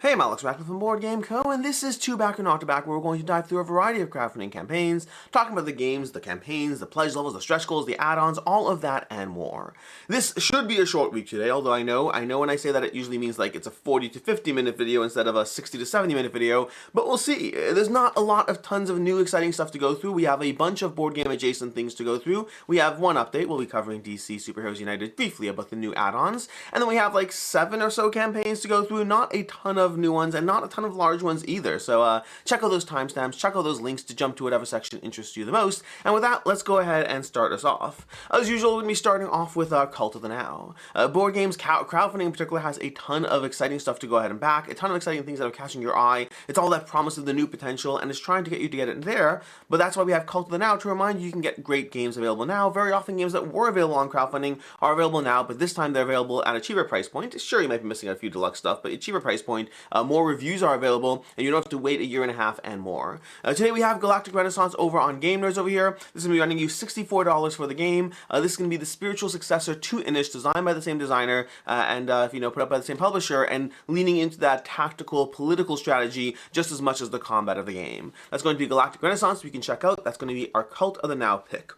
Hey, I'm Alex Ratcliffe from Board Game Co., and this is Two Back or Not to Back, where we're going to dive through a variety of crowdfunding campaigns, talking about the games, the campaigns, the pledge levels, the stretch goals, the add-ons, all of that and more. This should be a short week today, although I know when I say that it usually means like it's a 40 to 50 minute video instead of a 60 to 70 minute video, but we'll see. There's not a lot of tons of new exciting stuff to go through. We have a bunch of board game adjacent things to go through. We have one update. We'll be covering DC Superheroes United briefly about the new add-ons, and then we have like 7 or so campaigns to go through, not a ton of new ones and not a ton of large ones either. So check out those timestamps, check out those links to jump to whatever section interests you the most. And with that, let's go ahead and start us off. As usual, we're going to be starting off with Cult of the Now. Board games, crowdfunding in particular, has a ton of exciting stuff to go ahead and back, a ton of exciting things that are catching your eye. It's all that promise of the new potential, and it's trying to get you to get it there. But that's why we have Cult of the Now, to remind you can get great games available now. Very often games that were available on crowdfunding are available now, but this time they're available at a cheaper price point. Sure, you might be missing a few deluxe stuff, but a cheaper price point, more reviews are available, and you don't have to wait a year and a half and more. Today we have Galactic Renaissance over on Game Nerds over here. This is going to be running you $64 for the game. This is going to be the spiritual successor to Onyx, designed by the same designer, and put up by the same publisher, and leaning into that tactical, political strategy just as much as the combat of the game. That's going to be Galactic Renaissance, we can check out. That's going to be our Cult of the Now pick.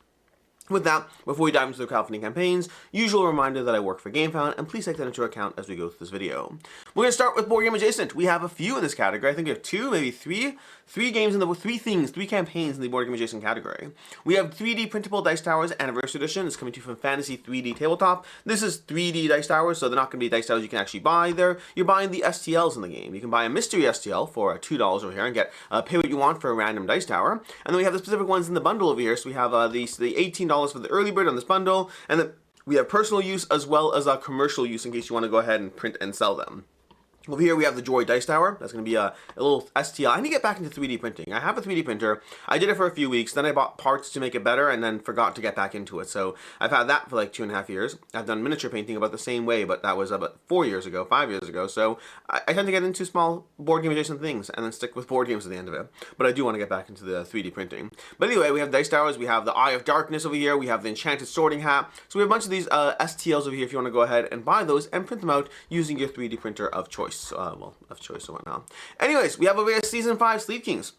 With that, before we dive into the crowdfunding campaigns, usual reminder that I work for GameFound, and please take that into account as we go through this video. We're going to start with Board Game Adjacent. We have a few in this category. I think we have 2, maybe 3 games in the 3 campaigns in the Board Game Adjacent category. We have 3D Printable Dice Towers Anniversary Edition. It's coming to you from Fantasy 3D Tabletop. This is 3D Dice Towers, so they're not going to be dice towers you can actually buy. You're buying the STLs in the game. You can buy a mystery STL for $2 over here and get pay what you want for a random dice tower. And then we have the specific ones in the bundle over here. So we have the $18 for the early bird on this bundle, and then we have personal use as well as commercial use in case you want to go ahead and print and sell them. Over here we have the Joy Dice Tower. That's going to be a little STL. I need to get back into 3D printing. I have a 3D printer. I did it for a few weeks. Then I bought parts to make it better and then forgot to get back into it. So I've had that for like 2.5 years. I've done miniature painting about the same way, but that was about 5 years ago. So I tend to get into small board game adjacent things and then stick with board games at the end of it. But I do want to get back into the 3D printing. But anyway, we have Dice Towers. We have the Eye of Darkness over here. We have the Enchanted Sorting Hat. So we have a bunch of these STLs over here if you want to go ahead and buy those and print them out using your 3D printer of choice. Of choice or whatnot. Anyways, we have over here Season 5 Sleeve Kings.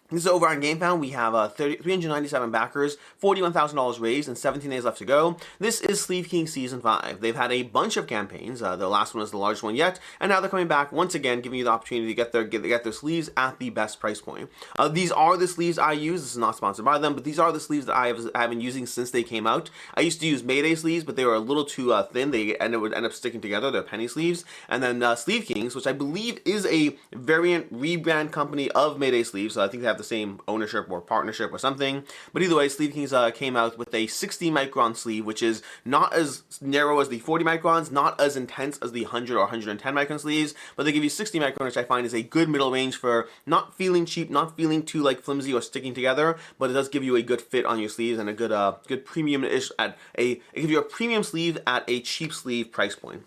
This is over on GameFound. We have 397 backers, $41,000 raised, and 17 days left to go. This is Sleeve King Season 5. They've had a bunch of campaigns. The last one is the largest one yet, and now they're coming back once again, giving you the opportunity to get their sleeves at the best price point. These are the sleeves I use. This is not sponsored by them, but these are the sleeves that I have been using since they came out. I used to use Mayday sleeves, but they were a little too thin. It would end up sticking together. They're penny sleeves. And then Sleeve Kings, which I believe is a variant rebrand company of Mayday sleeves, so I think they have the same ownership or partnership or something. But either way, Sleeve Kings came out with a 60 micron sleeve, which is not as narrow as the 40 microns, not as intense as the 100 or 110 micron sleeves, but they give you 60 micron, which I find is a good middle range for not feeling cheap, not feeling too like flimsy or sticking together, but it does give you a good fit on your sleeves and a good premium-ish it gives you a premium sleeve at a cheap sleeve price point.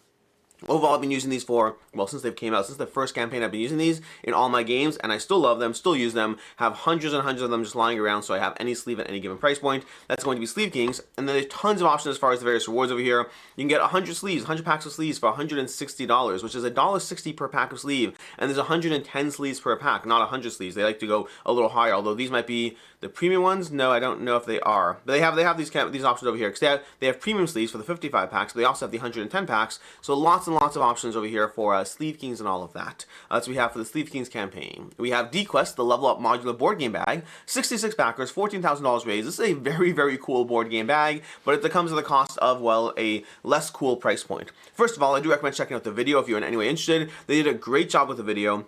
Overall, I've been using these since they've came out, since the first campaign, I've been using these in all my games, and I still love them, still use them, have hundreds and hundreds of them just lying around, so I have any sleeve at any given price point. That's going to be Sleeve Kings, and then there's tons of options as far as the various rewards over here. You can get 100 packs of sleeves for $160, which is $1.60 per pack of sleeve, and there's 110 sleeves per pack, not 100 sleeves. They like to go a little higher, although these might be the premium ones. No, I don't know if they are, but they have these options over here, because they have premium sleeves for the 55 packs, but they also have the 110 packs, so lots and lots of options over here for Sleeve Kings and all of that. That's what we have for the Sleeve Kings campaign. We have D-Quest, the Level Up Modular Board Game Bag, 66 backers, $14,000 raised. This is a very, very cool board game bag, but it comes at the cost of, well, a less cool price point. First of all, I do recommend checking out the video if you're in any way interested. They did a great job with the video,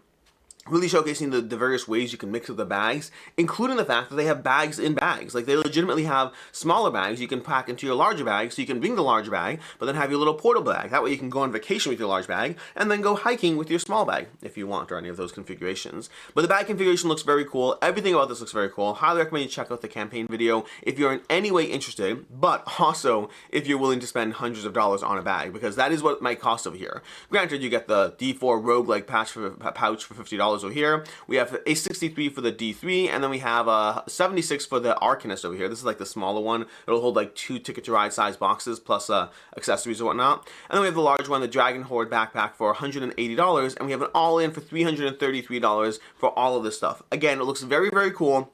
really showcasing the various ways you can mix with the bags, including the fact that they have bags in bags. Like, they legitimately have smaller bags you can pack into your larger bag, so you can bring the large bag, but then have your little portable bag. That way you can go on vacation with your large bag, and then go hiking with your small bag, if you want, or any of those configurations. But the bag configuration looks very cool. Everything about this looks very cool. Highly recommend you check out the campaign video if you're in any way interested, but also if you're willing to spend hundreds of dollars on a bag, because that is what it might cost over here. Granted, you get the D4 roguelike pouch for $50 $60 over here. We have a 63 for the D3, and then we have a 76 for the Arcanum over here. This is like the smaller one. It'll hold like 2 Ticket to Ride size boxes plus accessories or whatnot. And then we have the large one, the Dragon Horde backpack for $180, and we have an all-in for $333 for all of this stuff. Again, it looks very, very cool.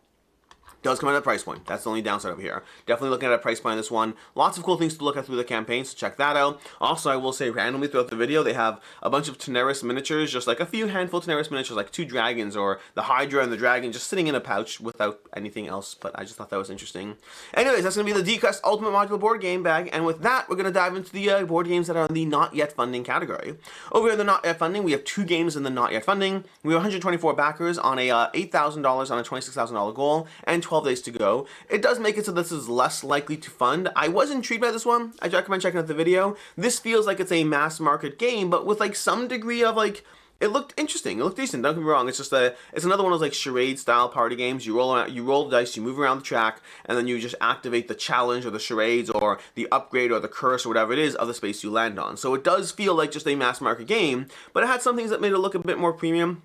Does come at a price point. That's the only downside over here. Definitely looking at a price point on this one. Lots of cool things to look at through the campaign, so check that out. Also, I will say randomly throughout the video, they have a bunch of Teneris miniatures, just like a few handful of Teneris miniatures, like 2 dragons or the Hydra and the dragon just sitting in a pouch without anything else, but I just thought that was interesting. Anyways, that's going to be the DQuest Ultimate Modular Board Game bag, and with that, we're going to dive into the board games that are in the not yet funding category. Over here in the not yet funding, we have 2 games in the not yet funding. We have 124 backers on a $8,000 on a $26,000 goal, and 12 days to go. It does make it so this is less likely to fund. I was intrigued by this one. I recommend checking out the video. This feels like it's a mass market game, but with like some degree of like, it looked interesting. It looked decent. Don't get me wrong. It's just it's another one of those like charade style party games. You roll the dice, you move around the track, and then you just activate the challenge or the charades or the upgrade or the curse or whatever it is of the space you land on. So it does feel like just a mass market game, but it had some things that made it look a bit more premium.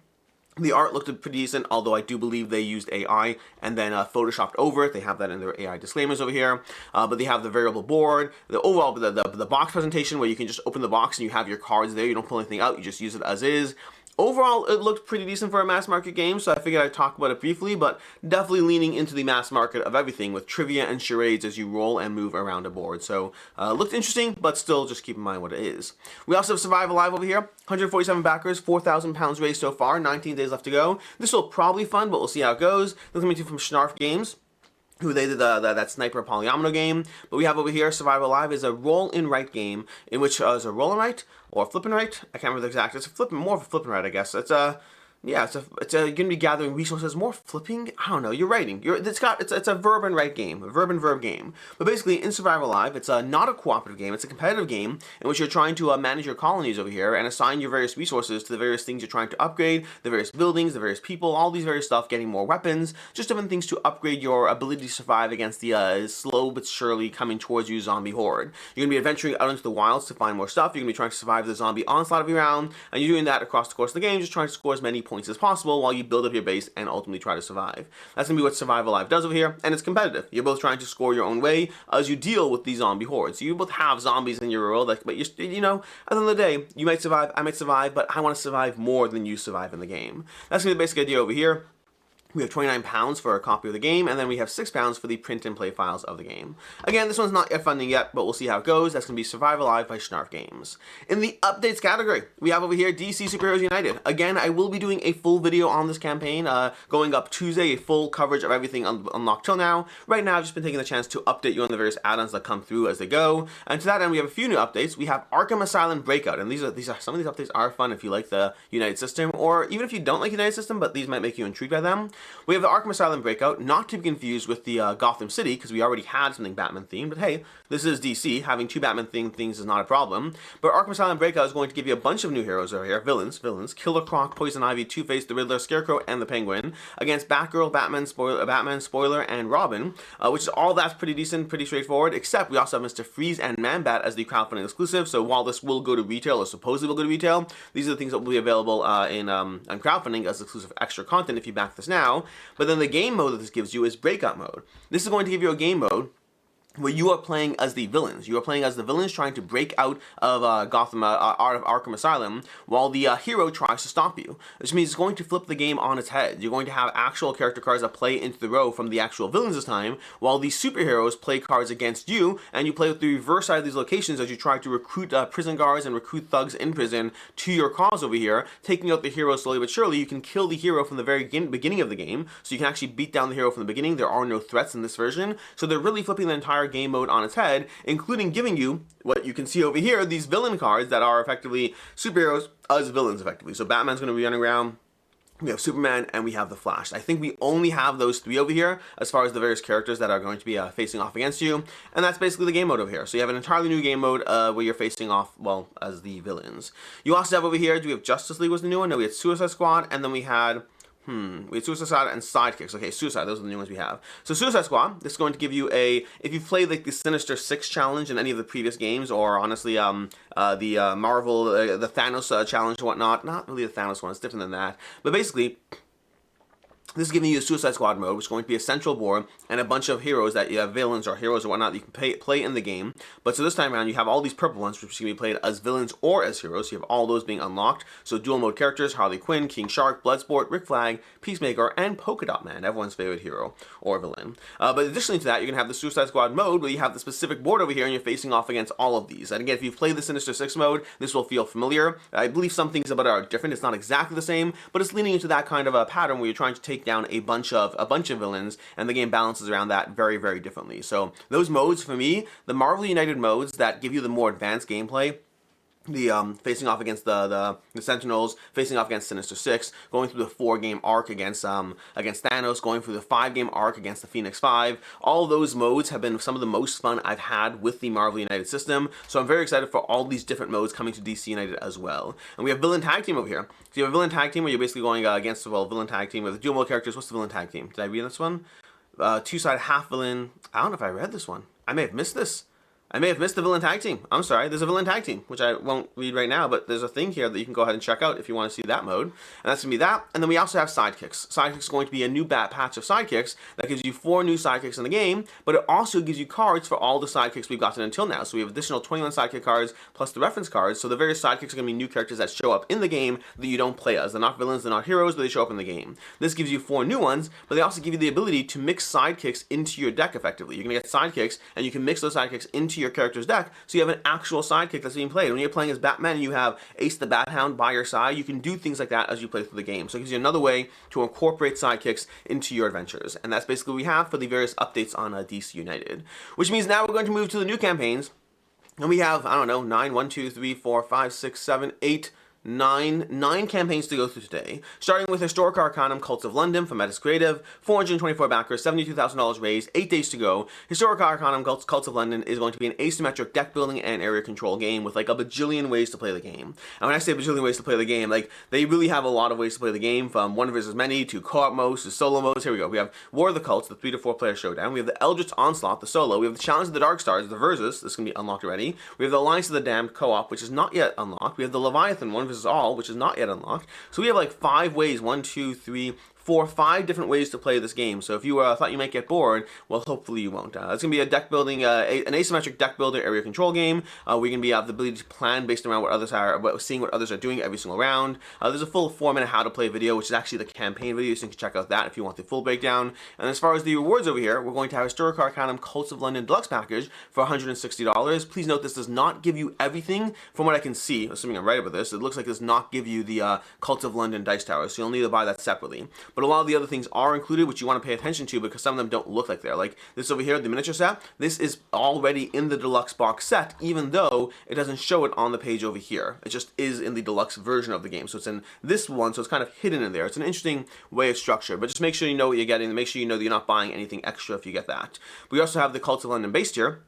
The art looked pretty decent, although I do believe they used AI and then photoshopped over it. They have that in their AI disclaimers over here. But they have the variable board, the overall, the box presentation where you can just open the box and you have your cards there. You don't pull anything out, you just use it as is. Overall, it looked pretty decent for a mass market game, so I figured I'd talk about it briefly, but definitely leaning into the mass market of everything with trivia and charades as you roll and move around a board. So, looked interesting, but still just keep in mind what it is. We also have Survive Alive over here, 147 backers, 4,000 pounds raised so far, 19 days left to go. This will probably fun, but we'll see how it goes. This is coming to you from Schnarf Games, who they did that Sniper Polyomino game. But we have over here, Survive Alive is a roll and write game, in which is a roll and write, or flip and write. I can't remember the exact. It's more of a flip and write, I guess. It's you're gonna be gathering resources, more flipping. I don't know. You're writing. It's a verb and write game, a verb and verb game. But basically, in Survive Alive, it's not a cooperative game. It's a competitive game in which you're trying to manage your colonies over here and assign your various resources to the various things you're trying to upgrade, the various buildings, the various people, all these various stuff, getting more weapons, just different things to upgrade your ability to survive against the slow but surely coming towards you zombie horde. You're gonna be adventuring out into the wilds to find more stuff. You're gonna be trying to survive the zombie onslaught every round, and you're doing that across the course of the game, just trying to score as many points as possible while you build up your base and ultimately try to survive. That's gonna be what Survive Alive does over here, and it's competitive. You're both trying to score your own way as you deal with these zombie hordes. So you both have zombies in your world, but you know, at the end of the day, you might survive, I might survive, but I want to survive more than you survive in the game. That's gonna be the basic idea over here. We have 29 pounds for a copy of the game, and then we have 6 pounds for the print and play files of the game. Again, this one's not yet funding yet, but we'll see how it goes. That's going to be Survive Alive by Schnarf Games. In the updates category, we have over here DC Superheroes United. Again, I will be doing a full video on this campaign, going up Tuesday, a full coverage of everything unlocked till now. Right now, I've just been taking the chance to update you on the various add-ons that come through as they go. And to that end, we have a few new updates. We have Arkham Asylum Breakout, and these are some of these updates are fun if you like the United system, or even if you don't like United system, but these might make you intrigued by them. We have the Arkham Asylum Breakout, not to be confused with the Gotham City, because we already had something Batman themed, but hey, this is DC, having 2 Batman themed things is not a problem. But Arkham Asylum Breakout is going to give you a bunch of new heroes over here, villains, Killer Croc, Poison Ivy, Two-Face, the Riddler, Scarecrow, and the Penguin, against Batgirl, Batman, Spoiler, and Robin, which is all that's pretty decent, pretty straightforward, except we also have Mr. Freeze and Man-Bat as the crowdfunding exclusive, so while this will go to retail, or supposedly will go to retail, these are the things that will be available on crowdfunding as exclusive extra content if you back this now. But then the game mode that this gives you is Breakout Mode. This is going to give you a game mode where you are playing as the villains. You are playing as the villains trying to break out of Gotham, out of Arkham Asylum, while the hero tries to stop you. Which means it's going to flip the game on its head. You're going to have actual character cards that play into the row from the actual villains this time, while the superheroes play cards against you, and you play with the reverse side of these locations as you try to recruit prison guards and recruit thugs in prison to your cause over here, taking out the hero slowly but surely. You can kill the hero from the very beginning of the game, so you can actually beat down the hero from the beginning. There are no threats in this version, so they're really flipping the entire game mode on its head, including giving you what you can see over here, these villain cards that are effectively superheroes as villains effectively. So Batman's going to be running around, we have Superman, and we have the Flash. I think we only have those 3 over here as far as the various characters that are going to be facing off against you, and that's basically the game mode over here. So you have an entirely new game mode where you're facing off, well, as the villains. You also have over here, do we have Justice League was the new one? No, we had Suicide Squad, and then we had We have Suicide Squad and Sidekicks. Okay, Suicide, those are the new ones we have. So Suicide Squad, this is going to give you a, if you've played like the Sinister Six challenge in any of the previous games, or honestly, the Marvel, the Thanos challenge and whatnot, not really the Thanos one, it's different than that. But basically, this is giving you a Suicide Squad mode, which is going to be a central board and a bunch of heroes that you have villains or heroes or whatnot that you can play in the game. But so this time around, you have all these purple ones, which can be played as villains or as heroes. So you have all those being unlocked. So dual mode characters, Harley Quinn, King Shark, Bloodsport, Rick Flag, Peacemaker, and Polka Dot Man, everyone's favorite hero or villain. But additionally to that, you're going to have the Suicide Squad mode where you have the specific board over here and you're facing off against all of these. And again, if you've played the Sinister Six mode, this will feel familiar. I believe some things about it are different. It's not exactly the same, but it's leaning into that kind of a pattern where you're trying to take down a bunch of villains, and the game balances around that very, very differently. So those modes, for me, the Marvel United modes that give you the more advanced gameplay, the facing off against the Sentinels, facing off against Sinister Six, going through the 4-game arc against Thanos, going through the 5-game arc against the Phoenix Five. All those modes have been some of the most fun I've had with the Marvel United system. So I'm very excited for all these different modes coming to DC United as well. And we have Villain Tag Team over here. So you have a Villain Tag Team where you're basically going against, well, Villain Tag Team with dual mode characters. What's the Villain Tag Team? Did I read this one? Two-side half villain. I don't know if I read this one. I may have missed this. I may have missed the Villain Tag Team. I'm sorry. There's a Villain Tag Team, which I won't read right now, but there's a thing here that you can go ahead and check out if you want to see that mode. And that's going to be that. And then we also have Sidekicks. Sidekicks is going to be a new patch of Sidekicks that gives you 4 new Sidekicks in the game, but it also gives you cards for all the Sidekicks we've gotten until now. So we have additional 21 Sidekick cards plus the reference cards. So the various Sidekicks are going to be new characters that show up in the game that you don't play as. They're not villains, they're not heroes, but they show up in the game. This gives you 4 new ones, but they also give you the ability to mix Sidekicks into your deck effectively. You're going to get Sidekicks, and you can mix those Sidekicks into your character's deck. So you have an actual sidekick that's being played. When you're playing as Batman and you have Ace the Bat Hound by your side, you can do things like that as you play through the game. So it gives you another way to incorporate sidekicks into your adventures. And that's basically what we have for the various updates on DC United. Which means now we're going to move to the new campaigns. And we have, I don't know, 9 campaigns to go through today, starting with Historica Arcanum Cults of London from Metis Creative, 424 backers, $72,000 raised, 8 days to go. Historica Arcanum Cults of London is going to be an asymmetric deck building and area control game with like a bajillion ways to play the game. And when I say bajillion ways to play the game, like they really have a lot of ways to play the game, from one versus many to co-op modes to solo modes. Here we go. We have War of the Cults, the 3 to 4 player showdown. We have the Eldritch Onslaught, the solo. We have the Challenge of the Dark Stars, the versus. This is going to be unlocked already. We have the Alliance of the Damned co-op, which is not yet unlocked. We have the Leviathan 1 versus all, which is not yet unlocked. So we have like 5 ways, 1, 2, 3, 4, 5 different ways to play this game. So if you thought you might get bored, well, hopefully you won't. It's going to be a deck building, an asymmetric deck builder area control game. We can have the ability to plan based around what others are, seeing what others are doing every single round. There's a full 4-minute how to play video, which is actually the campaign video, so you can check out that if you want the full breakdown. And as far as the rewards over here, we're going to have Historic Arcanum Cults of London Deluxe Package for $160. Please note this does not give you everything. From what I can see, assuming I'm right about this, it looks like it does not give you the Cults of London dice towers, so you'll need to buy that separately. But a lot of the other things are included, which you want to pay attention to because some of them don't look like they're. Like this over here, the miniature set, this is already in the deluxe box set, even though it doesn't show it on the page over here. It just is in the deluxe version of the game. So it's in this one, so it's kind of hidden in there. It's an interesting way of structure, but just make sure you know what you're getting, and make sure you know that you're not buying anything extra if you get that. We also have the Cults of London base tier.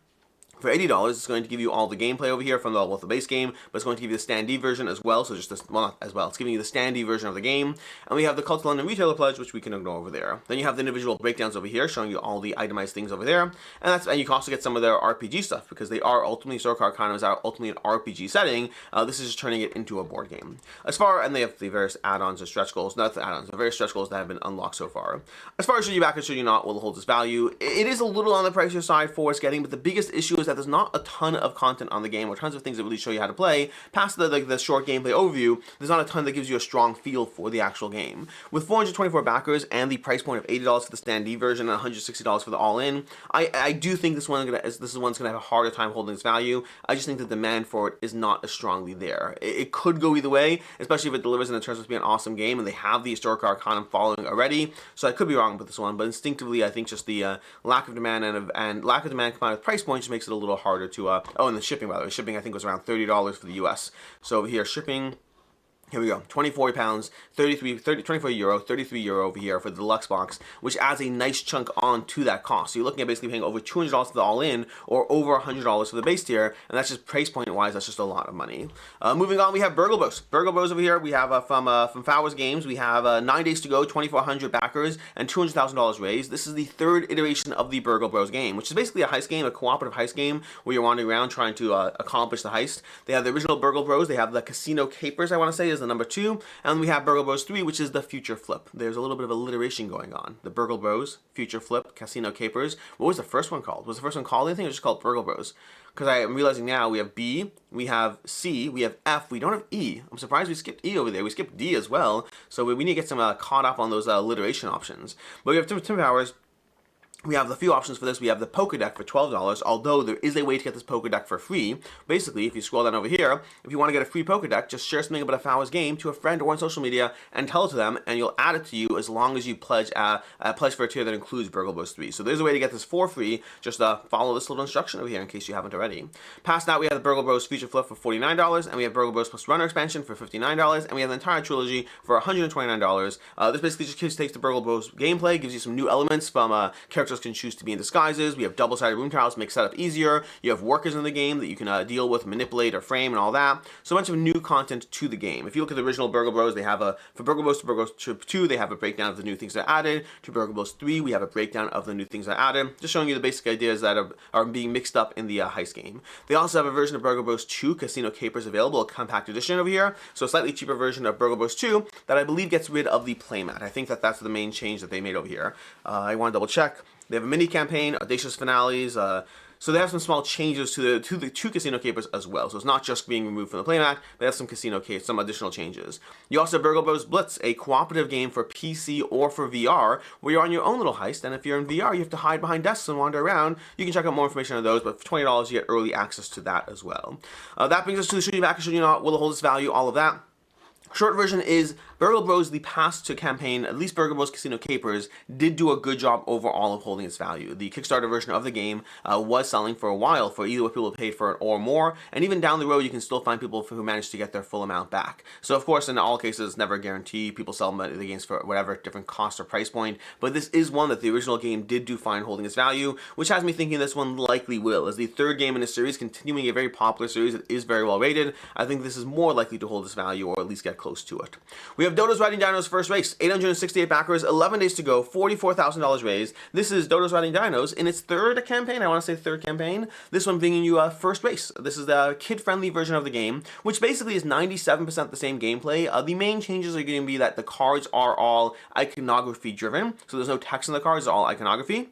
For $80, it's going to give you all the gameplay over here from the base game, but it's going to give you the standee version as well. So just this, well, not as well. It's giving you the standee version of the game. And we have the Cult of London Retailer Pledge, which we can ignore over there. Then you have the individual breakdowns over here, showing you all the itemized things over there. And you can also get some of their RPG stuff, because they are ultimately, Historic Arcanum is ultimately an RPG setting. This is just turning it into a board game. And they have the various add-ons and stretch goals, not the add-ons, the various stretch goals that have been unlocked so far. As far as should you back it, should you not, will it hold its value? It is a little on the pricier side for what's getting, but the biggest issue is that there's not a ton of content on the game, or tons of things that really show you how to play. Past the short gameplay overview, there's not a ton that gives you a strong feel for the actual game. With 424 backers and the price point of $80 for the standee version and $160 for the all-in, I do think this one's gonna have a harder time holding its value. I just think the demand for it is not as strongly there. It could go either way, especially if it delivers and it turns out to be an awesome game, and they have the Historic Arcanum following already. So I could be wrong with this one, but instinctively I think just the lack of demand and lack of demand combined with price point just makes it a little harder to. Oh, and the shipping, by the way. Shipping, I think, was around $30 for the US. So over here, shipping Here we go, 24 pounds, 24 euro, 33 euro over here for the deluxe box, which adds a nice chunk onto that cost. So you're looking at basically paying over $200 for the all-in, or over $100 for the base tier, and that's just price point-wise, that's just a lot of money. Moving on, we have Burgle Bros. Burgle Bros over here, we have from Fowers Games, we have 9 days to go, 2,400 backers, and $200,000 raised. This is the third iteration of the Burgle Bros game, which is basically a heist game, a cooperative heist game, where you're wandering around trying to accomplish the heist. They have the original Burgle Bros, they have the Casino Capers, I want to say, is the number 2, and we have Burgle Bros 3, which is the Future Flip. There's a little bit of alliteration going on. The Burgle Bros, Future Flip, Casino Capers. What was the first one called? Was the first one called anything, or just called Burgle Bros? Because I'm realizing now we have B, we have C, we have F, we don't have E. I'm surprised we skipped E over there. We skipped D as well, so we need to get some caught up on those alliteration options. But we have Tim Powers. We have the few options for this. We have the Poké Deck for $12, although there is a way to get this Poké Deck for free. Basically, if you scroll down over here, if you want to get a free Poké Deck, just share something about a Fowers game to a friend or on social media and tell it to them, and you'll add it to you as long as you pledge for a tier that includes Burgle Bros 3. So there's a way to get this for free. Just follow this little instruction over here in case you haven't already. Past that, we have the Burgle Bros Future Flip for $49, and we have Burgle Bros plus Runner expansion for $59, and we have the entire trilogy for $129. This basically just takes the Burgle Bros gameplay, gives you some new elements from characters can choose to be in disguises. We have double-sided room tiles to make setup easier. You have workers in the game that you can deal with, manipulate, or frame, and all that. So a bunch of new content to the game. If you look at the original Burgle Bros, they have for Burgle Bros to Burgle Bros 2, they have a breakdown of the new things that are added. To Burgle Bros 3, we have a breakdown of the new things that are added. Just showing you the basic ideas that are being mixed up in the heist game. They also have a version of Burgle Bros 2 Casino Capers available, a compact edition over here. So a slightly cheaper version of Burgle Bros 2 that I believe gets rid of the playmat. I think that's the main change that they made over here. I want to double check. They have a mini campaign, audacious finales, so they have some small changes to the two Casino Capers as well. So it's not just being removed from the playmat, they have some some additional changes. You also have Burgle Bros Blitz, a cooperative game for PC or for VR, where you're on your own little heist, and if you're in VR, you have to hide behind desks and wander around. You can check out more information on those, but for $20, you get early access to that as well. That brings us to the should you back or should you not, will it hold its value, all of that. Short version is Burgle Bros, the past to campaign, at least Burgle Bros Casino Capers, did do a good job overall of holding its value. The Kickstarter version of the game was selling for a while for either what people paid for it or more, and even down the road you can still find people who managed to get their full amount back. So of course in all cases it's never a guarantee. People sell the games for whatever different cost or price point, but this is one that the original game did do fine holding its value, which has me thinking this one likely will. As the third game in the series, continuing a very popular series that is very well rated, I think this is more likely to hold its value or at least get close to it. We have Dodos riding Dinos first race, 868 backers, 11 days to go, $44,000 raised. This is Dodos riding Dinos in its third campaign, I want to say third campaign. This one bringing you first race. This is the kid-friendly version of the game, which basically is 97% the same gameplay. The main changes are going to be that the cards are all iconography driven, so there's no text on the cards, it's all iconography.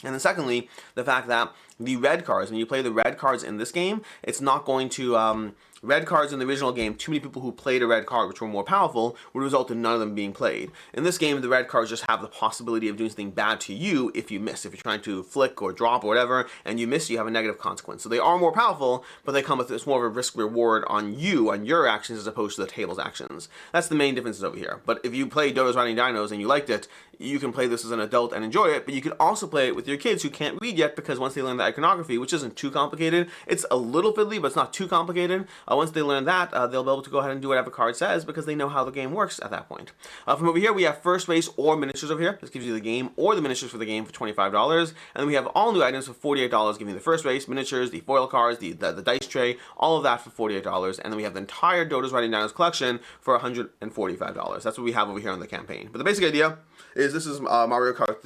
And then secondly, the fact that the red cards, when you play the red cards in this game, it's not going to, red cards in the original game, too many people who played a red card, which were more powerful, would result in none of them being played. In this game, the red cards just have the possibility of doing something bad to you if you miss. If you're trying to flick or drop or whatever, and you miss, you have a negative consequence. So they are more powerful, but they come with it's more of a risk-reward on you, on your actions, as opposed to the table's actions. That's the main differences over here. But if you play Dodos Riding Dinos and you liked it, you can play this as an adult and enjoy it, but you can also play it with your kids who can't read yet, because once they learn the iconography, which isn't too complicated, it's a little fiddly, but it's not too complicated. Once they learn that, they'll be able to go ahead and do whatever card says, because they know how the game works at that point. From over here, we have first race or miniatures over here. This gives you the game or the miniatures for the game for $25. And then we have all new items for $48, giving you the first race, miniatures, the foil cards, the dice tray, all of that for $48. And then we have the entire Dodos Riding Dinos collection for $145. That's what we have over here on the campaign. But the basic idea is this is Mario Kart,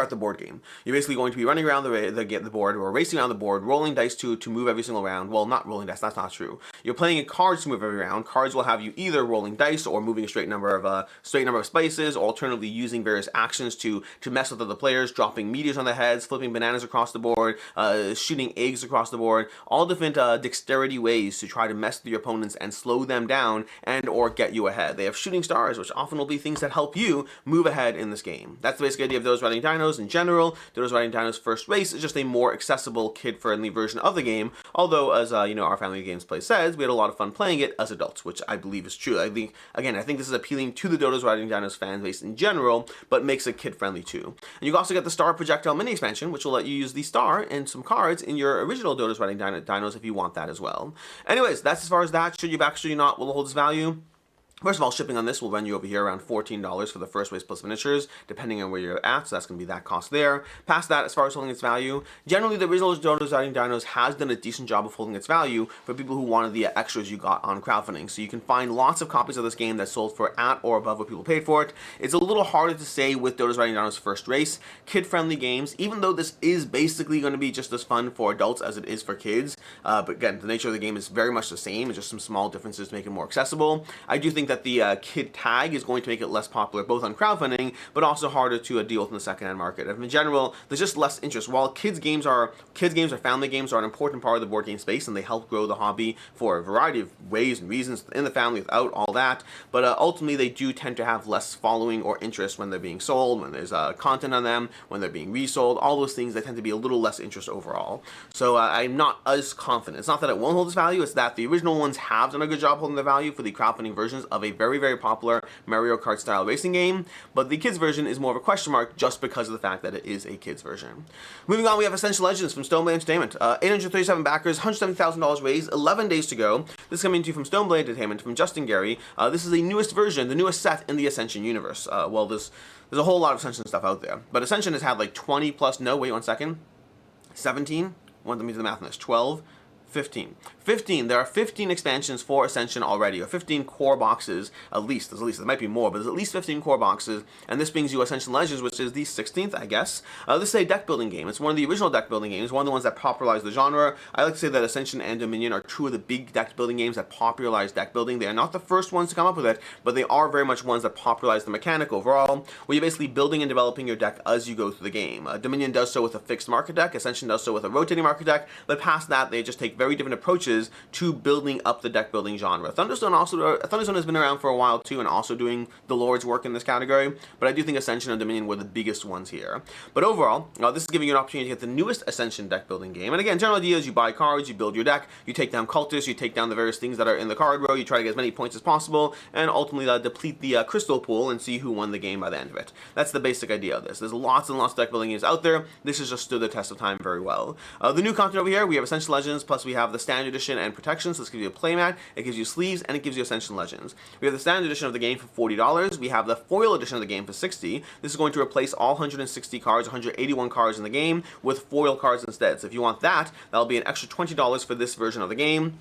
the board game. You're basically going to be running around the board, or racing around the board, rolling dice to move every single round. Well, not rolling dice, that's not true. You're playing cards to move every round. Cards will have you either rolling dice or moving a straight number of spaces, or alternatively using various actions to mess with other players, dropping meteors on their heads, flipping bananas across the board, shooting eggs across the board, all different dexterity ways to try to mess with your opponents and slow them down and or get you ahead. They have shooting stars, which often will be things that help you move ahead in this game. That's the basic idea of those Riding Dinos in general, Dodos Riding Dinos First Race is just a more accessible, kid-friendly version of the game, although, as our Family of Games Play says, we had a lot of fun playing it as adults, which I believe is true. I think this is appealing to the Dodos Riding Dinos fan base in general, but makes it kid-friendly too. And you also get the Star Projectile mini expansion, which will let you use the star and some cards in your original Dodos Riding Dinos if you want that as well. Anyways, that's as far as that. Should you back, should you not? Will it hold its value? First of all, shipping on this will run you over here around $14 for the First Race plus miniatures, depending on where you're at, so that's going to be that cost there. Past that, as far as holding its value, generally the original Dodos Riding Dinos has done a decent job of holding its value for people who wanted the extras you got on crowdfunding. So you can find lots of copies of this game that sold for at or above what people paid for it. It's a little harder to say with Dodos Riding Dinos First Race. Kid-friendly games, even though this is basically going to be just as fun for adults as it is for kids, but again, the nature of the game is very much the same, it's just some small differences to make it more accessible. I do think that the kid tag is going to make it less popular both on crowdfunding but also harder to deal with in the secondhand market. And in general, there's just less interest. While kids games or family games are an important part of the board game space and they help grow the hobby for a variety of ways and reasons in the family without all that, but ultimately they do tend to have less following or interest when they're being sold, when there's content on them, when they're being resold, all those things, they tend to be a little less interest overall. So I'm not as confident. It's not that it won't hold its value, it's that the original ones have done a good job holding their value for the crowdfunding versions of a very, very popular Mario Kart style racing game, but the kids version is more of a question mark just because of the fact that it is a kids version. Moving on, we have Ascension Legends from Stoneblade Entertainment. 837 backers, $170,000 raised, 11 days to go. This is coming to you from Stoneblade Entertainment, from Justin Gary. This is the newest version, the newest set in the Ascension universe. Well, there's a whole lot of Ascension stuff out there, but Ascension has had like 20 plus, no, wait 1 second, 17? Let me do the math on this, 12? 15. There are 15 expansions for Ascension already, or 15 core boxes, at least. There might be more, but there's at least 15 core boxes, and this brings you Ascension Legends, which is the 16th, I guess. This is a deck building game. It's one of the original deck building games, one of the ones that popularized the genre. I like to say that Ascension and Dominion are two of the big deck building games that popularized deck building. They are not the first ones to come up with it, but they are very much ones that popularized the mechanic overall, where you're basically building and developing your deck as you go through the game. Dominion does so with a fixed market deck, Ascension does so with a rotating market deck, but past that, they just take very different approaches to building up the deck building genre. Thunderstone has been around for a while too, and also doing the Lord's work in this category, but I do think Ascension and Dominion were the biggest ones here. But overall, this is giving you an opportunity to get the newest Ascension deck building game. And again, general idea is you buy cards, you build your deck, you take down cultists, you take down the various things that are in the card row, you try to get as many points as possible, and ultimately deplete the crystal pool and see who won the game by the end of it. That's the basic idea of this. There's lots and lots of deck building games out there. This has just stood the test of time very well. The new content over here, we have Ascension Legends, plus we have the Standard Edition and Protection, so this gives you a playmat, it gives you sleeves, and it gives you Ascension Legends. We have the Standard Edition of the game for $40, we have the Foil Edition of the game for $60. This is going to replace all 160 cards, 181 cards in the game, with foil cards instead. So if you want that, that'll be an extra $20 for this version of the game.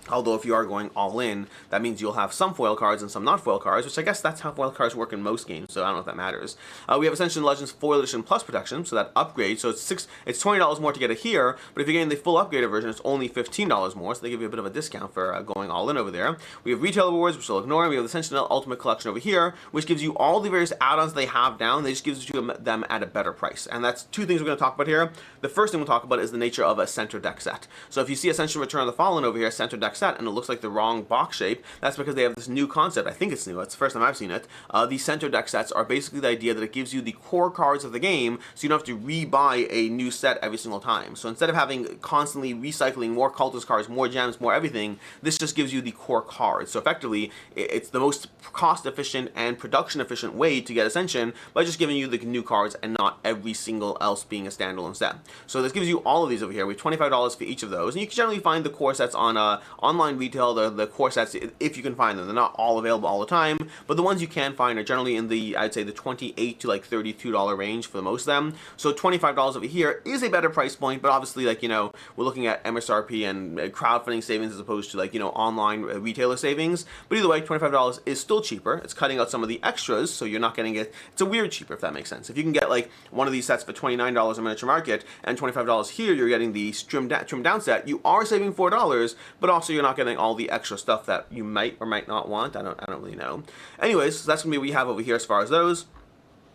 Although if you are going all in, that means you'll have some foil cards and some not foil cards, which I guess that's how foil cards work in most games, so I don't know if that matters. We have Ascension Legends Foil Edition plus Protection, so that upgrade, so it's $20 more to get it here, but if you're getting the full upgraded version, it's only $15 more, so they give you a bit of a discount for going all in over there. We have Retail Rewards, which we'll ignore. We have the Ascension Ultimate Collection over here, which gives you all the various add-ons they have down. They just gives you them at a better price, and that's two things we're going to talk about here. The first thing we'll talk about is the nature of a center deck set. So if you see Ascension Return of the Fallen over here, center deck set, and it looks like the wrong box shape, that's because they have this new concept. I think it's new. It's the first time I've seen it. The center deck sets are basically the idea that it gives you the core cards of the game, so you don't have to re-buy a new set every single time. So instead of having constantly recycling more cultist cards, more gems, more everything, this just gives you the core cards. So effectively, it's the most cost-efficient and production-efficient way to get Ascension by just giving you the new cards and not every single else being a standalone set. So this gives you all of these over here. We have $25 for each of those, and you can generally find the core sets on online retail. The core sets, if you can find them. They're not all available all the time, but the ones you can find are generally in the, I'd say, the $28 to like $32 range for the most of them. So $25 over here is a better price point, but obviously, like, you know, we're looking at MSRP and crowdfunding savings as opposed to, like, you know, online retailer savings. But either way, $25 is still cheaper. It's cutting out some of the extras, so you're not getting it. It's a weird cheaper, if that makes sense. If you can get like one of these sets for $29 in Miniature Market and $25 here, you're getting the trimmed down set. You are saving $4, but also you're not getting all the extra stuff that you might or might not want. I don't really know. Anyways, so that's gonna be what we have over here as far as those.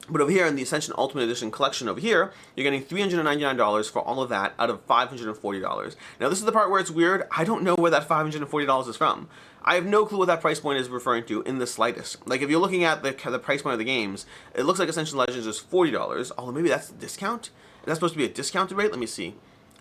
But over here in the Ascension Ultimate Edition collection over here, you're getting $399 for all of that out of $540. Now this is the part where it's weird. I don't know where that $540 is from. I have no clue what that price point is referring to in the slightest. Like if you're looking at the price point of the games, it looks like Ascension Legends is $40, although maybe that's the discount? Is that supposed to be a discounted rate? Let me see.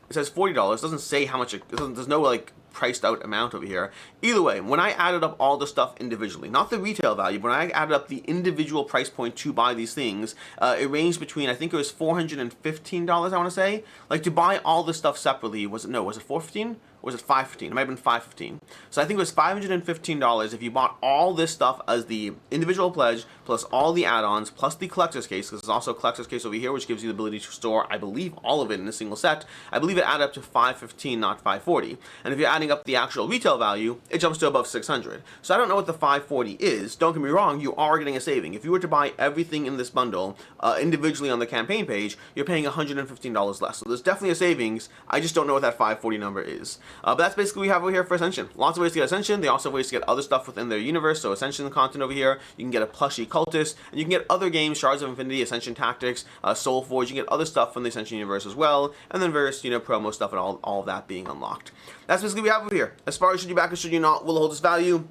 It says $40. It doesn't say how much, there's no like priced out amount over here. Either way, when I added up all the stuff individually, not the retail value, but when I added up the individual price point to buy these things, it ranged between, I think it was $415, I want to say. Like to buy all this stuff separately, was it $415? Or was it $515? It might have been $515. So I think it was $515 if you bought all this stuff as the individual pledge, plus all the add-ons, plus the collector's case, because there's also a collector's case over here, which gives you the ability to store, I believe, all of it in a single set. I believe it added up to $515, not $540. And if you're adding up the actual retail value, it jumps to above $600. So I don't know what the $540 is. Don't get me wrong, you are getting a saving. If you were to buy everything in this bundle individually on the campaign page, you're paying $115 less. So there's definitely a savings. I just don't know what that $540 number is. But that's basically what we have over here for Ascension. Lots of ways to get Ascension. They also have ways to get other stuff within their universe. So Ascension content over here, you can get a plushie cultist, and you can get other games, Shards of Infinity, Ascension Tactics, Soul Forge. You can get other stuff from the Ascension universe as well, and then various promo stuff and all of that being unlocked. That's basically what we have over here. As far as should you back or should you not, will it hold its value?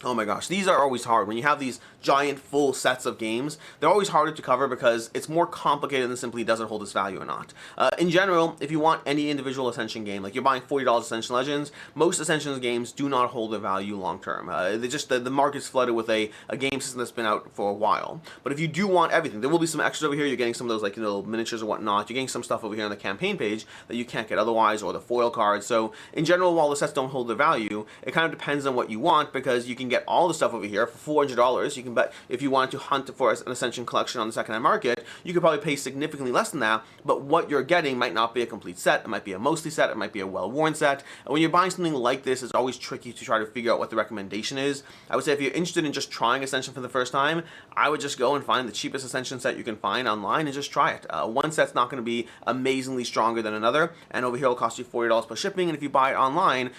Oh my gosh, these are always hard. When you have these giant full sets of games, they're always harder to cover because it's more complicated than simply does it hold its value or not. In general, if you want any individual Ascension game, like you're buying $40 Ascension Legends, most Ascension games do not hold their value long term. The market's flooded with a game system that's been out for a while. But if you do want everything, there will be some extras over here. You're getting some of those like miniatures or whatnot. You're getting some stuff over here on the campaign page that you can't get otherwise, or the foil cards. So in general, while the sets don't hold their value, it kind of depends on what you want, because you can get all the stuff over here for $400. You can bet if you wanted to hunt for an Ascension collection on the secondhand market, you could probably pay significantly less than that, but what you're getting might not be a complete set. It might be a mostly set, it might be a well-worn set, and when you're buying something like this, it's always tricky to try to figure out what the recommendation is. I would say if you're interested in just trying Ascension for the first time, I would just go and find the cheapest Ascension set you can find online and just try it. One set's not going to be amazingly stronger than another, and over here it'll cost you $40 plus shipping, and if you buy it online,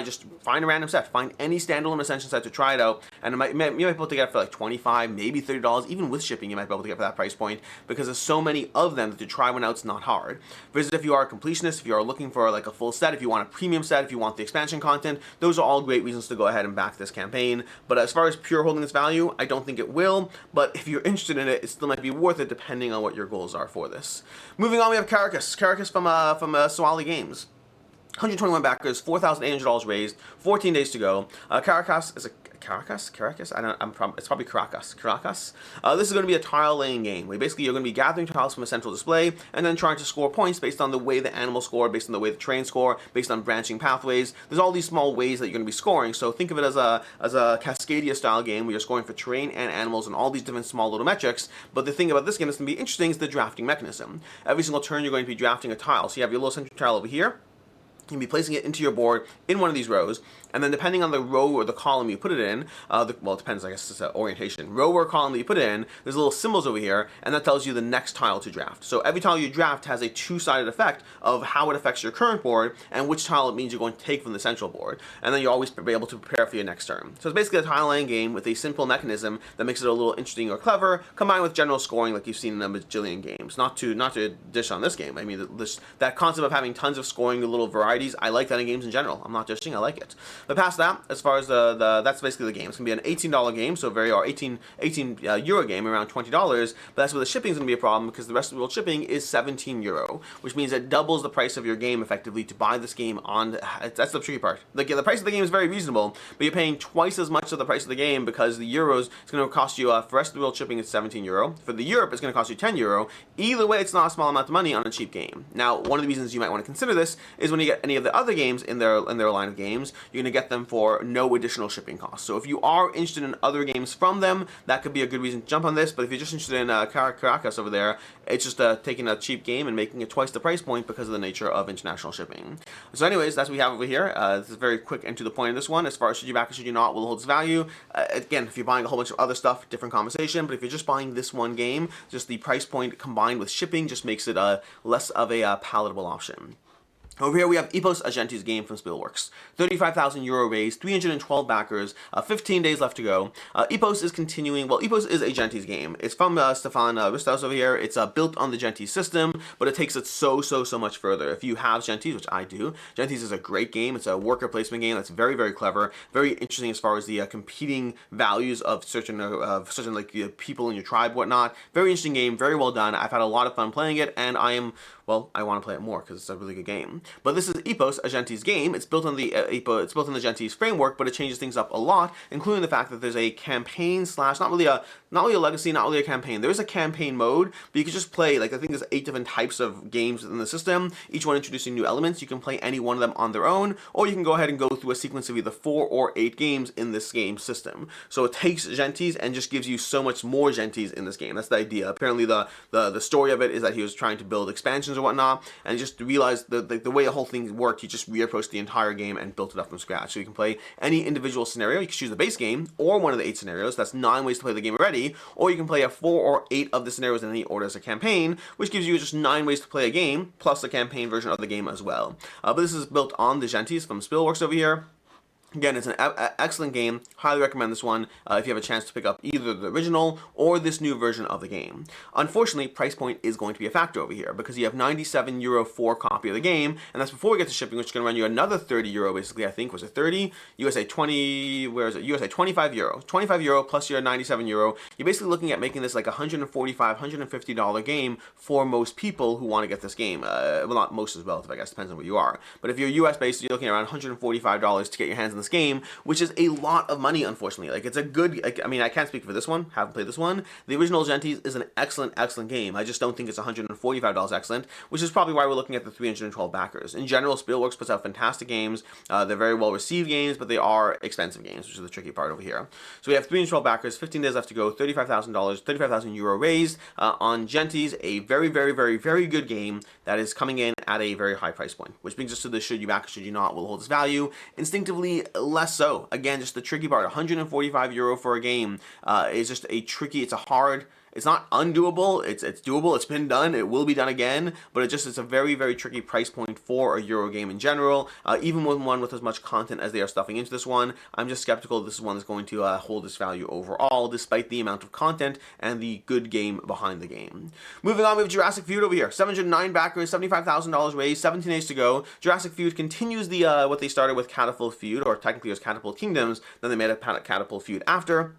just find a random set, find any standalone Ascension set to try it out, and you might be able to get it for like $25, maybe $30, even with shipping you might be able to get for that price point, because there's so many of them that to try one out's not hard. Versus if you are a completionist, if you are looking for like a full set, if you want a premium set, if you want the expansion content, those are all great reasons to go ahead and back this campaign. But as far as pure holding its value, I don't think it will, but if you're interested in it, it still might be worth it depending on what your goals are for this. Moving on, we have CARACAS. CARACAS from Sawali Games. 121 backers, $4,800 raised, 14 days to go. CARACAS is a CARACAS? It's probably CARACAS. This is going to be a tile laying game, where basically you're going to be gathering tiles from a central display and then trying to score points based on the way the animals score, based on the way the terrain score, based on branching pathways. There's all these small ways that you're going to be scoring, so think of it as a Cascadia style game where you're scoring for terrain and animals and all these different small little metrics. But the thing about this game that's going to be interesting is the drafting mechanism. Every single turn you're going to be drafting a tile. So you have your little central tile over here. You can be placing it into your board in one of these rows, and then depending on the row or the column you put it in, it depends, I guess it's orientation. Row or column that you put it in, there's little symbols over here, and that tells you the next tile to draft. So every tile you draft has a two-sided effect of how it affects your current board, and which tile it means you're going to take from the central board. And then you'll always be able to prepare for your next turn. So it's basically a tile laying game with a simple mechanism that makes it a little interesting or clever, combined with general scoring like you've seen in a bajillion games. Not to dish on this game. I mean, that concept of having tons of scoring, the little varieties, I like that in games in general. I'm not dishing, I like it. But past that, as far as that's basically the game. It's going to be an $18 game, so or 18 euro game, around $20, but that's where the shipping is going to be a problem, because the rest of the world shipping is 17 euro, which means it doubles the price of your game effectively to buy this game on. That's the tricky part. The price of the game is very reasonable, but you're paying twice as much of the price of the game, because the euros is going to cost you, for the rest of the world shipping it's 17 euro. For the Europe, it's going to cost you 10 euro. Either way, it's not a small amount of money on a cheap game. Now, one of the reasons you might want to consider this is when you get any of the other games in their line of games, you're going to get them for no additional shipping costs. So if you are interested in other games from them, that could be a good reason to jump on this. But if you're just interested in CARACAS over there, it's just taking a cheap game and making it twice the price point because of the nature of international shipping. So anyways, that's what we have over here. This is very quick and to the point of this one. As far as should you back or should you not, will it hold its value? Again, if you're buying a whole bunch of other stuff, different conversation. But if you're just buying this one game, just the price point combined with shipping just makes it less of a palatable option. Over here we have EPOS, a Gentes game from Spielworks. 35,000 euro raised, 312 backers, 15 days left to go. EPOS is continuing, well, EPOS is a Gentes game. It's from Stefan Ristos over here. It's built on the Gentes system, but it takes it so much further. If you have Gentes, which I do, Gentes is a great game. It's a worker placement game that's very clever, very interesting as far as the competing values of certain like people in your tribe, whatnot. Very interesting game, very well done. I've had a lot of fun playing it, and I want to play it more because it's a really good game. But this is EPOS, a Gentes game. It's built on the it's built on the Gentes framework, but it changes things up a lot, including the fact that there's a campaign slash not really a legacy, not really a campaign. There is a campaign mode, but you can just play, like, I think there's 8 different types of games within the system, each one introducing new elements. You can play any one of them on their own, or you can go ahead and go through a sequence of either 4 or 8 games in this game system. So it takes Gentes and just gives you so much more Gentes in this game. That's the idea. Apparently the story of it is that he was trying to build expansions or whatnot, and just realized the way the whole thing worked, he just reapproached the entire game and built it up from scratch. So you can play any individual scenario. You can choose the base game or one of the 8 scenarios. That's 9 ways to play the game already. Or you can play 4 or 8 of the scenarios in any order as a campaign, which gives you just 9 ways to play a game, plus the campaign version of the game as well. But this is built on the Gentes from Spielworks over here. Again, it's an excellent game. Highly recommend this one if you have a chance to pick up either the original or this new version of the game. Unfortunately, price point is going to be a factor over here because you have 97 euro for a copy of the game, and that's before we get to shipping, which is going to run you another 30 euro basically, I think. Was it 30? USA 20, where is it? USA 25 euro. 25 euro plus your 97 euro. You're basically looking at making this like a $145, $150 game for most people who want to get this game. Well, not most is relative, I guess, depends on where you are. But if you're US based, you're looking at around $145 to get your hands on this game, which is a lot of money, unfortunately. Like, it's a good, I mean, I can't speak for this one, haven't played this one. The original Gentes is an excellent game. I just don't think it's $145 excellent, which is probably why we're looking at the 312 backers. In general, Spielworks puts out fantastic games. They're very well received games, but they are expensive games, which is the tricky part over here. So we have 312 backers, 15 days left to go, $35,000, 35,000 euro raised on Gentes, a very good game that is coming in at a very high price point, which brings us to the should you back or should you not will hold its value. Instinctively, less so. Again, just the tricky part, 145 euro for a game is just a tricky, it's not undoable, it's doable, it's been done, it will be done again, but it's a very tricky price point for a Euro game in general, even with one with as much content as they are stuffing into this one. I'm just skeptical this is one that's going to hold its value overall, despite the amount of content and the good game behind the game. Moving on, we have Jurassic Feud over here. 709 backers, $75,000 raised, 17 days to go. Jurassic Feud continues the what they started with Catapult Feud, or technically it was Catapult Kingdoms, then they made a Catapult Feud after.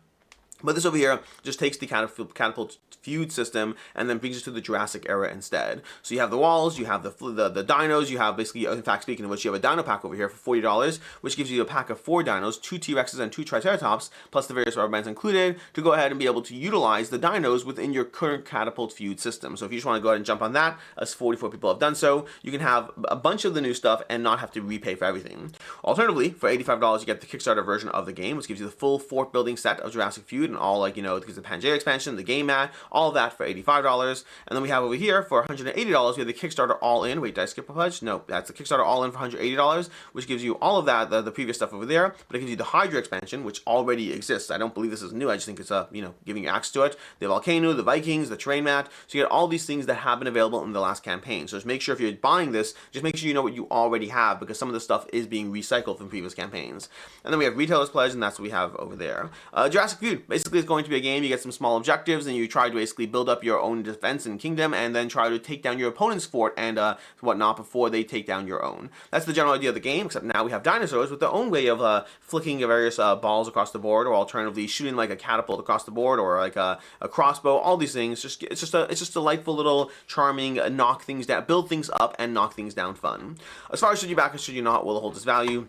But this over here just takes the Catapult Feud system and then brings us to the Jurassic era instead. So you have the walls, you have the dinos, you have basically, in fact, speaking of which, you have a dino pack over here for $40, which gives you a pack of 4 dinos, 2 T-Rexes and 2 Triceratops, plus the various rubber bands included, to go ahead and be able to utilize the dinos within your current Catapult Feud system. So if you just want to go ahead and jump on that, as 44 people have done so, you can have a bunch of the new stuff and not have to repay for everything. Alternatively, for $85, you get the Kickstarter version of the game, which gives you the full fort building set of Jurassic Feud and all, like, you know, because the Pangea expansion, the game mat, all of that for $85. And then we have over here for $180, we have the Kickstarter all-in. Wait, did I skip a pledge? No, that's the Kickstarter all-in for $180, which gives you all of that, the previous stuff over there, but it gives you the Hydra expansion, which already exists. I don't believe this is new. I just think it's, you know, giving you access to it. The Volcano, the Vikings, the terrain mat. So you get all these things that have been available in the last campaign. So just make sure if you're buying this, just make sure you know what you already have, because some of the stuff is being recycled from previous campaigns. And then we have Retailer's Pledge, and that's what we have over there. Jurassic Feud, basically, it's going to be a game. You get some small objectives, and you try to basically build up your own defense and kingdom, and then try to take down your opponent's fort and whatnot before they take down your own. That's the general idea of the game, except now we have dinosaurs with their own way of flicking various balls across the board, or alternatively shooting like a catapult across the board, or like a crossbow. All these things, it's just delightful little charming knock things down, build things up, and knock things down fun. As far as should you back or should you not will hold its value.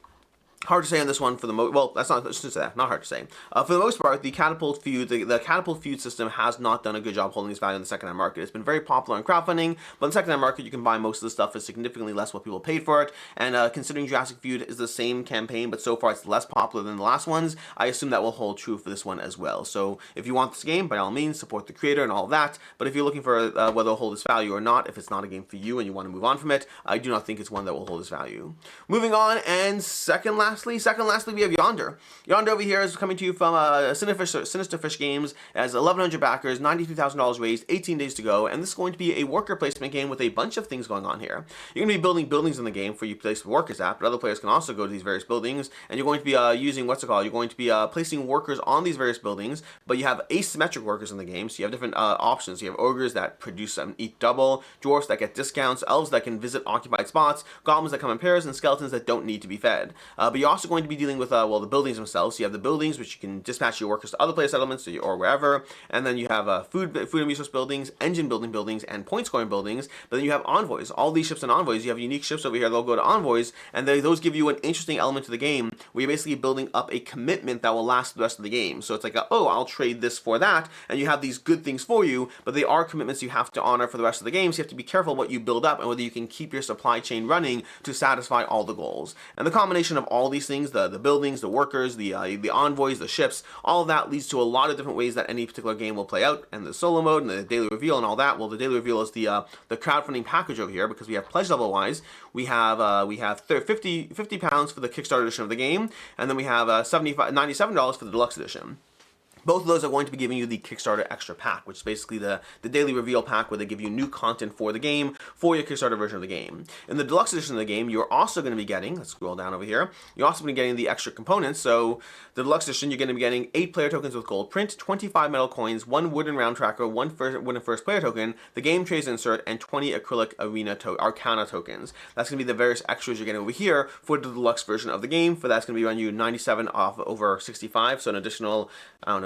Hard to say on this one for the most, well, that's not, not hard to say. For the most part, the Catapult Feud, the Catapult Feud system has not done a good job holding its value in the secondhand market. It's been very popular in crowdfunding, but in the secondhand market, you can buy most of the stuff for significantly less what people paid for it. And considering Jurassic Feud is the same campaign, but so far it's less popular than the last ones, I assume that will hold true for this one as well. So if you want this game, by all means, support the creator and all of that. But if you're looking for whether it'll hold its value or not, if it's not a game for you and you want to move on from it, I do not think it's one that will hold its value. Moving on, and second last lastly, we have Yonder. Yonder over here is coming to you from Sinister Fish Games. It has 1,100 backers, $93,000 raised, 18 days to go, and this is going to be a worker placement game with a bunch of things going on here. You're going to be building buildings in the game for you to place workers at, but other players can also go to these various buildings, and you're going to be using, you're going to be placing workers on these various buildings, but you have asymmetric workers in the game, so you have different options. You have ogres that produce and eat double, dwarfs that get discounts, elves that can visit occupied spots, goblins that come in pairs, and skeletons that don't need to be fed. But you're also going to be dealing with, the buildings themselves. So you have the buildings, which you can dispatch your workers to other player settlements or wherever, and then you have food and resource buildings, engine building buildings, and point scoring buildings, but then you have envoys. All these ships and envoys, you have unique ships over here, they'll go to envoys, and those give you an interesting element to the game, where you're basically building up a commitment that will last the rest of the game. So it's like, I'll trade this for that, and you have these good things for you, but they are commitments you have to honor for the rest of the game, so you have to be careful what you build up, and whether you can keep your supply chain running to satisfy all the goals. And the combination of all these things, the buildings, the workers, the envoys, the ships, all of that leads to a lot of different ways that any particular game will play out, and the solo mode and the daily reveal and all that. Well, the daily reveal is the crowdfunding package over here, because we have pledge level wise, we have 50 pounds for the Kickstarter edition of the game, and then we have $97 for the deluxe edition. Both of those are going to be giving you the Kickstarter Extra Pack, which is basically the daily reveal pack where they give you new content for the game, for your Kickstarter version of the game. In the deluxe edition of the game, you're also going to be getting, let's scroll down over here, you're also going to be getting the extra components. So the deluxe edition, you're going to be getting 8 player tokens with gold print, 25 metal coins, 1 wooden round tracker, 1 wooden first player token, the game trays insert, and 20 acrylic Arcana tokens. That's going to be the various extras you're getting over here for the deluxe version of the game. For that's going to be around you 97 off over 65, so an additional,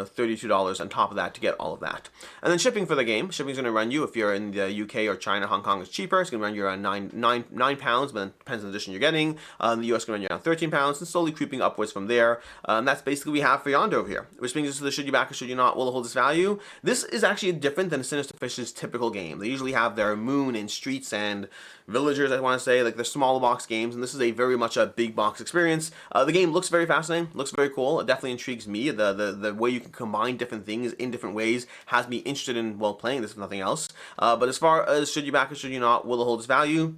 $32 on top of that to get all of that. And then shipping for the game, shipping is going to run you, if you're in the UK or China, Hong Kong is cheaper, it's going to run you around nine pounds, but then it depends on the edition you're getting. The US is going to run you around 13 pounds, and slowly creeping upwards from there. And that's basically what we have for Yonder over here, which brings us to the should you back or should you not, will it hold its value? This is actually different than Sinister Fish's typical game. They usually have their moon and streets and villagers, I want to say, like the small box games, and this is a very much a big box experience. The game looks very fascinating, looks very cool. It definitely intrigues me. The way you can combine different things in different ways has me interested in, playing this if nothing else. But as far as should you back or should you not, will it hold its value?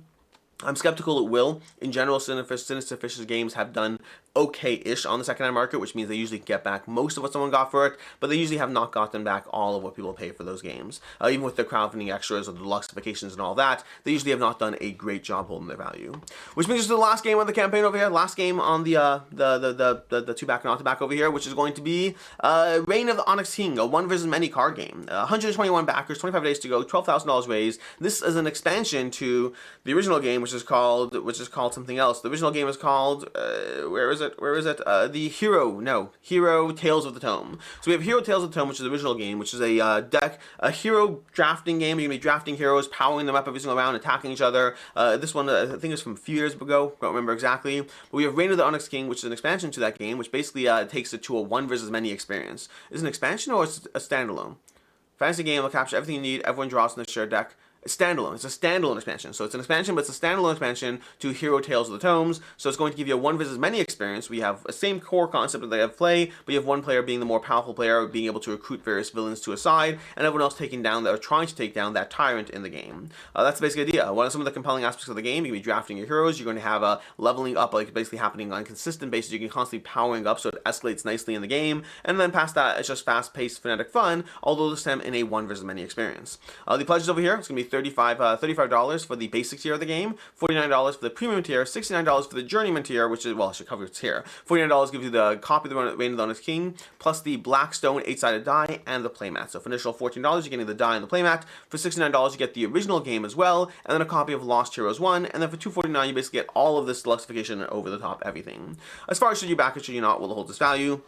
I'm skeptical it will. In general, Sinister Fish's games have done okay-ish on the secondhand market, which means they usually get back most of what someone got for it, but they usually have not gotten back all of what people pay for those games. Even with their crowdfunding extras or the deluxeifications and all that, they usually have not done a great job holding their value. Which brings us to the last game of the campaign over here, last game on the two back and not to back over here, which is going to be Reign of the Onyx King, a 1 versus many card game. 121 backers, 25 days to go, $12,000 raised. This is an expansion to the original game, which is called something else. The original game is called where is it? The Hero Tales of the Tome. So we have Hero Tales of the Tome, which is the original game, which is a hero drafting game. You're gonna be drafting heroes, powering them up every single round, attacking each other. This one I think is from a few years ago. Don't remember exactly. But we have Reign of the Onyx King, which is an expansion to that game, which basically takes it to a 1 versus many experience. Is it an expansion or is it a standalone? Fantasy game will capture everything you need. Everyone draws from the shared deck. It's standalone. It's a standalone expansion. So it's an expansion, but it's a standalone expansion to Hero Tales of the Tomes. So it's going to give you a 1 versus many experience. We have the same core concept that they have play, but you have one player being the more powerful player, being able to recruit various villains to a side, and everyone else taking down or trying to take down that tyrant in the game. That's the basic idea. One of some of the compelling aspects of the game, you're going to be drafting your heroes. You're going to have a leveling up, like basically happening on a consistent basis. You can constantly powering up, so it escalates nicely in the game. And then past that, it's just fast-paced, frenetic fun, although this time in a 1 versus many experience. The pledges over here, it's going to be $35 for the basic tier of the game, $49 for the premium tier, $69 for the journeyman tier, which is, well, I should cover its here. $49 gives you the copy of the Reign of the Onyx King, plus the Blackstone 8-sided die and the playmat. So for initial $14, you're getting the die and the playmat. For $69, you get the original game as well, and then a copy of Lost Heroes 1, and then for $249, you basically get all of this deluxeification and over-the-top everything. As far as should you back it, should you not, will it hold its value?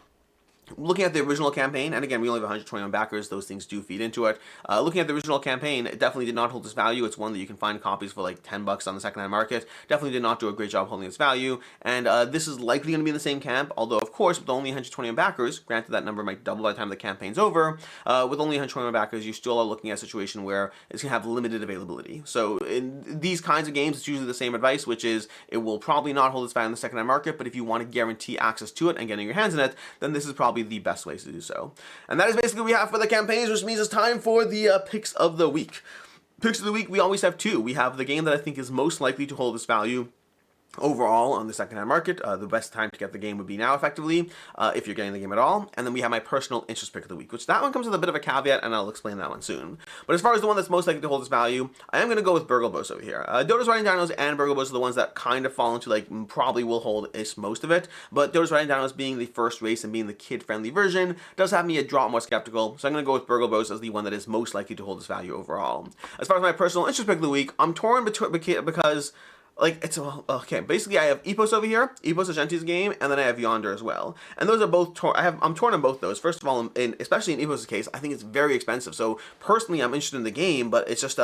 Looking at the original campaign, and again, we only have 121 backers, those things do feed into it. Looking at the original campaign, it definitely did not hold its value. It's one that you can find copies for like $10 on the secondhand market. Definitely did not do a great job holding its value, and this is likely going to be in the same camp, although of course, with only 121 backers, granted that number might double by the time the campaign's over, with only 121 backers, you still are looking at a situation where it's going to have limited availability. So in these kinds of games, it's usually the same advice, which is it will probably not hold its value in the secondhand market, but if you want to guarantee access to it and getting your hands in it, then this is probably the best ways to do so. And that is basically what we have for the campaigns, which means it's time for the picks of the week. Picks of the week, we always have two. We have the game that I think is most likely to hold its value, overall on the secondhand market. The best time to get the game would be now, effectively, if you're getting the game at all. And then we have my personal interest pick of the week, which that one comes with a bit of a caveat, and I'll explain that one soon. But as far as the one that's most likely to hold its value, I am going to go with Burgle over here. Dodos Riding Dinos and Burgle are the ones that kind of fall into, like, probably will hold most of it. But Dodos Riding Dinos being the first race and being the kid-friendly version does have me a drop more skeptical. So I'm going to go with Burgle as the one that is most likely to hold its value overall. As far as my personal interest pick of the week, I'm torn because, like, it's okay. Basically, I have EPOS over here, EPOS, a Gentes game, and then I have Yonder as well. And those are both torn. I'm torn on both those. First of all, especially in EPOS' case, I think it's very expensive. So personally, I'm interested in the game, but it's just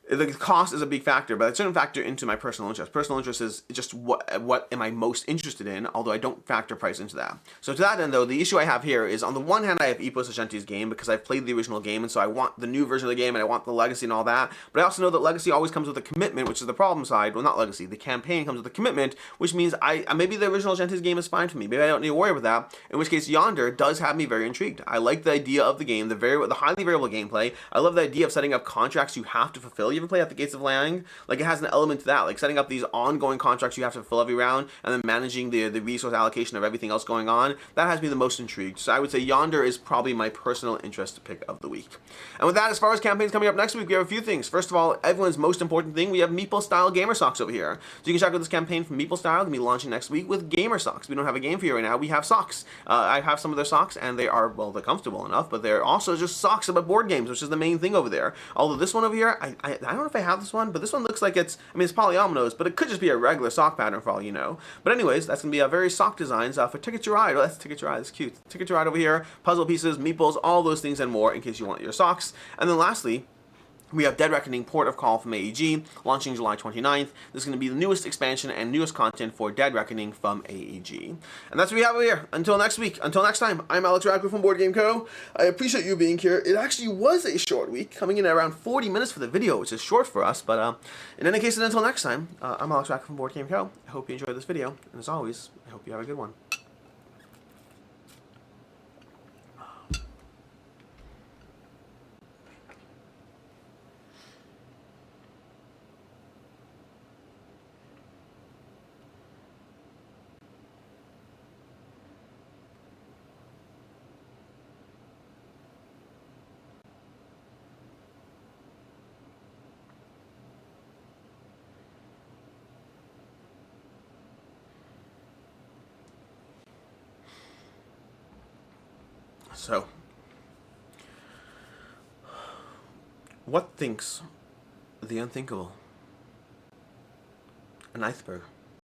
the cost is a big factor, but it shouldn't factor into my personal interest. Personal interest is just what am I most interested in, although I don't factor price into that. So to that end, though, the issue I have here is, on the one hand, I have EPOS Gentes game because I've played the original game, and so I want the new version of the game, and I want the legacy and all that, but I also know that legacy always comes with a commitment, which is the problem side. Well, not legacy, the campaign comes with a commitment, which means maybe the original Gentes game is fine for me. Maybe I don't need to worry about that, in which case Yonder does have me very intrigued. I like the idea of the game, the highly variable gameplay. I love the idea of setting up contracts you have to fulfill. You ever play at the Gates of Land? Like, it has an element to that, like setting up these ongoing contracts you have to fulfill every round, and then managing the resource allocation of everything else going on. That has me the most intrigued. So I would say Yonder is probably my personal interest pick of the week. And with that, as far as campaigns coming up next week, we have a few things. First of all, everyone's most important thing, we have Meeple Style Gamer Socks over here. So you can check out this campaign from Meeple Style. It's going to be launching next week with Gamer Socks. We don't have a game for you right now. We have socks. I have some of their socks, and they are, well, they're comfortable enough, but they're also just socks about board games, which is the main thing over there. Although this one over here, I don't know if I have this one, but this one looks like it's polyominoes, but it could just be a regular sock pattern for all you know. But anyways, that's going to be a very sock designs for Ticket to Ride. Oh, that's Ticket to Ride. That's cute. Ticket to Ride over here. Puzzle pieces, meeples, all those things and more in case you want your socks. And then lastly, we have Dead Reckoning Port of Call from AEG, launching July 29th. This is going to be the newest expansion and newest content for Dead Reckoning from AEG. And that's what we have over here. Until next week, until next time, I'm Alex Radcliffe from Board Game Co. I appreciate you being here. It actually was a short week, coming in at around 40 minutes for the video, which is short for us. But in any case, until next time, I'm Alex Radcliffe from Board Game Co. I hope you enjoyed this video. And as always, I hope you have a good one. So, what thinks the unthinkable? An iceberg.